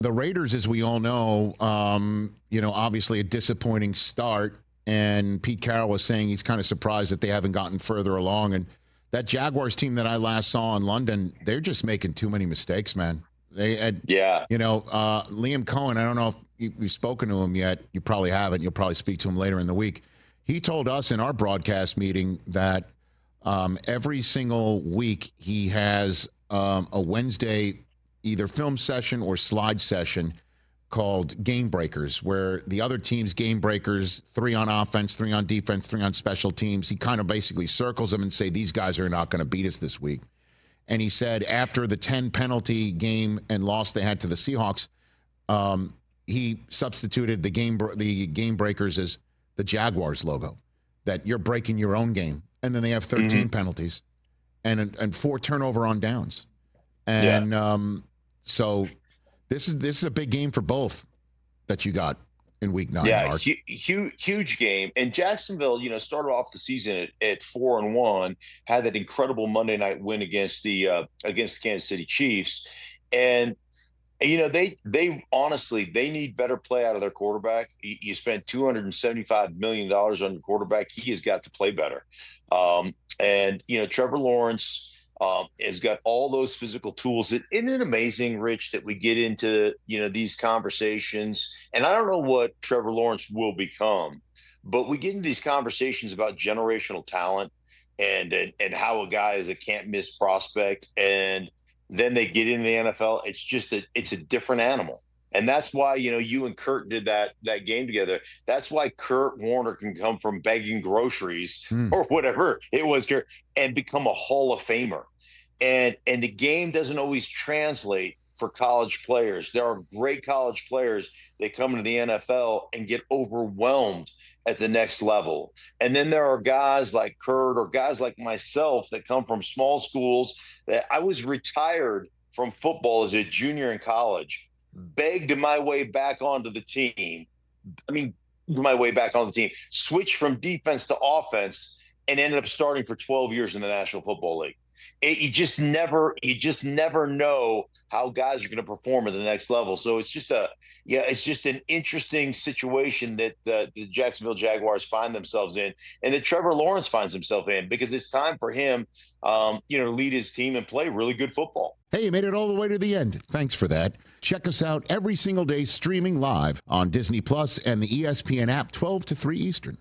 the Raiders, as we all know, obviously a disappointing start. And Pete Carroll was saying he's kind of surprised that they haven't gotten further along. And that Jaguars team that I last saw in London, they're just making too many mistakes, man. They had, Liam Cohen, I don't know if you've spoken to him yet. You probably haven't. You'll probably speak to him later in the week. He told us in our broadcast meeting that every single week he has a Wednesday either film session or slide session called Game Breakers, where the other team's game breakers, 3 on offense, 3 on defense, 3 on special teams, he kind of basically circles them and say, these guys are not going to beat us this week. And he said after the 10 penalty game and loss they had to the Seahawks, he substituted the game breakers as the Jaguars logo, that you're breaking your own game. And then they have 13 penalties and 4 turnover on downs. And so this is a big game for both that you got in Week 9. Yeah, huge game. And Jacksonville, started off the season at 4-1, had that incredible Monday night win against the Kansas City Chiefs, and they honestly need better play out of their quarterback. You spent $275 million on your quarterback. He has got to play better, and Trevor Lawrence has got all those physical tools. Isn't it amazing, Rich, that we get into, these conversations, and I don't know what Trevor Lawrence will become, but we get into these conversations about generational talent and how a guy is a can't miss prospect. And then they get into the NFL. It's a different animal. And that's why, you and Kurt did that game together. That's why Kurt Warner can come from begging groceries or whatever it was and become a Hall of Famer. And the game doesn't always translate for college players. There are great college players that come into the NFL and get overwhelmed at the next level. And then there are guys like Kurt or guys like myself that come from small schools that I was retired from football as a junior in college, begged my way back onto the team. Switched from defense to offense and ended up starting for 12 years in the National Football League. You just never know how guys are going to perform at the next level. So it's just an interesting situation that the Jacksonville Jaguars find themselves in, and that Trevor Lawrence finds himself in, because it's time for him, to lead his team and play really good football. Hey, you made it all the way to the end. Thanks for that. Check us out every single day streaming live on Disney Plus and the ESPN app 12 to 3 Eastern.